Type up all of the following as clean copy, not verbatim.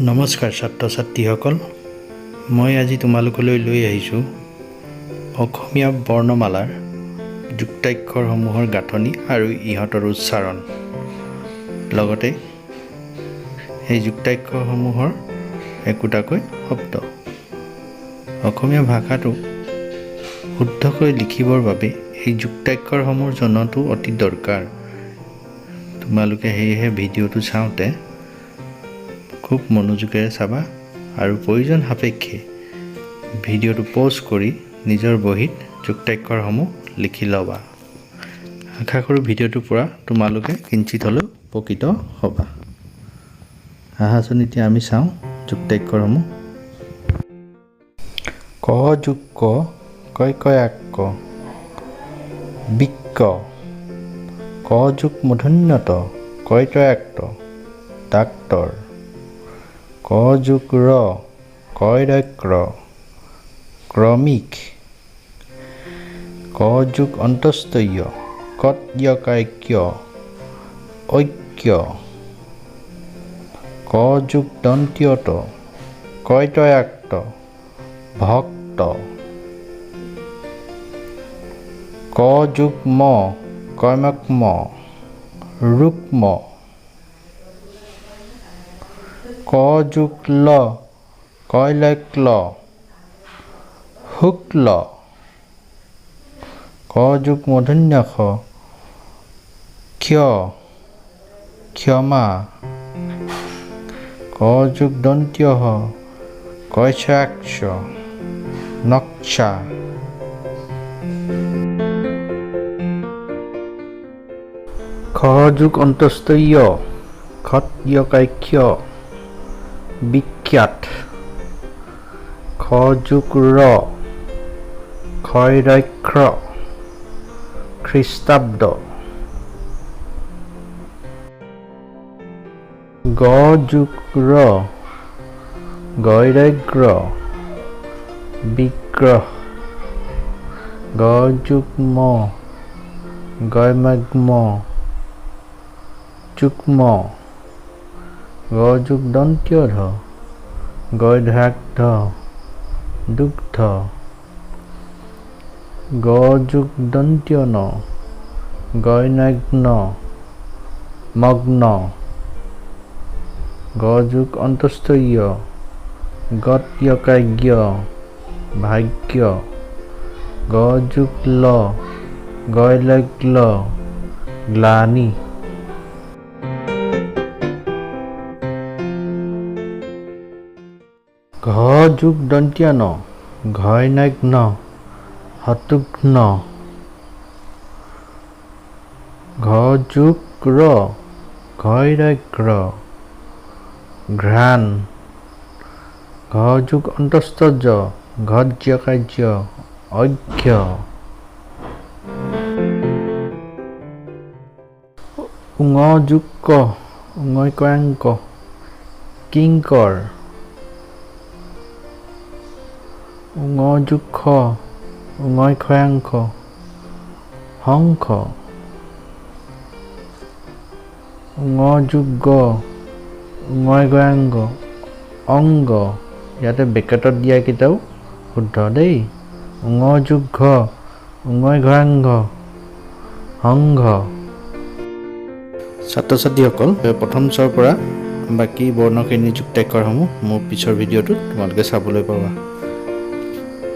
নমস্কাৰ ছাত্ৰ ছাত্ৰীসকল, মই আজি তোমালোকলৈ লৈ আহিছোঁ অসমীয়া বৰ্ণমালাৰ যুক্তাক্ষৰসমূহৰ গাঁথনি আৰু ইহঁতৰ উচ্চাৰণ, লগতে এই যুক্তাক্ষৰসমূহৰ একোটাকৈ শব্দ। অসমীয়া ভাষাটো শুদ্ধকৈ লিখিবৰ বাবে এই যুক্তাক্ষৰসমূহ জনাটো অতি দৰকাৰ। তোমালোকে সেয়েহে ভিডিঅ'টো চাওঁতে খুব মনোযোগেৰে চাবা আৰু প্ৰয়োজন সাপেক্ষে ভিডিঅ'টো পজ কৰি নিজৰ বহীত যুক্তাক্ষৰসমূহ লিখি ল'বা। আশা কৰোঁ ভিডিঅ'টোৰ পৰা তোমালোকে কিঞ্চিত হ'লেও উপকৃত হ'বা। আহাচোন এতিয়া আমি চাওঁ যুক্তাক্ষৰসমূহ। ক যোগ ক, কয় কয়াক ক, বৃক্ক। ক যোগ মূৰ্ধন্য ত, কয় তয়াক ত, ডাক্তৰ। ক যোগ ৰ, কয় ৰক্ৰ, ক্ৰমিক। ক যোগ অন্তস্থ য়, কত য়কায় ক্য, ঐক্য। ক যোগ দন্ত্য ত, কয় তয়াক ত, ভক্ত। ক যোগ ম, কয়মক ম, ৰুক্ম। ক যোগ ল, কয় লক্ল, শুক্ল। ক যোগ মূৰ্ধন্য ষ, ক্ষ, ক্ষমা। ক যোগ দন্ত্য হ, কয় ছয়াক্ষ, নক্ষা। খ যোগ অন্তস্থ য়, খত য়কায় ক্ষ, বিখ্যাত। খ যোগ ৰ, ক্ষয় ৰক্ষ, খ্ৰীষ্টাব্দ। গ যোগ ৰ, গৈৰগ্ৰ, বিগ্ৰহ। গ যোগ ম, গয়মগ্ম, যুগ্ম। গ যোগ দন্ত্য ধ, গৈধ্যাগ্ধ, দুগ্ধ। গ যোগ দন্ত্য ন, গয়নগ্ন, মগ্ন। গ যোগ অন্তস্থ য়, গত য়কায় জ্ঞ, ভাগ্য। গ যোগ ল, গয়লগ্ল, গ্লানি। ঘ যোগ দন্ত্য ন, ঘয়নগ্ন, হতুঘ্ন। ঘ যোগ ৰ, ঘৈৰগ্ৰ, ঘ্ৰাণ। ঘ যোগ অন্তস্থ য, ঘত য়কায় য, অঘ্য। ঙ যোগ ক, ঙয় কয়াঙ্ক, কিঙ্কৰ। ঙ যোগ খ, ঙয় ক্ষয়াঙ্ক, শঙ্খ। ঙ যোগ গ, ঙয় গয়াঙ্গ, অংগ। ইয়াতে বেকেটত দিয়া কেইটাও শুদ্ধ দেই। ঙ যোগ ঘ, ঙয় ঘয়াঙ্গ, সংঘ। ছাত্ৰ ছাত্ৰীসকল, প্ৰথম চৰ পৰা বাকী বৰ্ণখিনিৰ যুক্তাক্ষৰসমূহ মোৰ পিছৰ ভিডিঅ'টোত তোমালোকে চাবলৈ পাবা।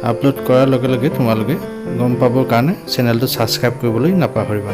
আপলোড কৰাৰ লগে লগে তোমালোকে গম পাবৰ কাৰণে চেনেলটো ছাবস্ক্ৰাইব কৰিবলৈ নাপাহৰিবা।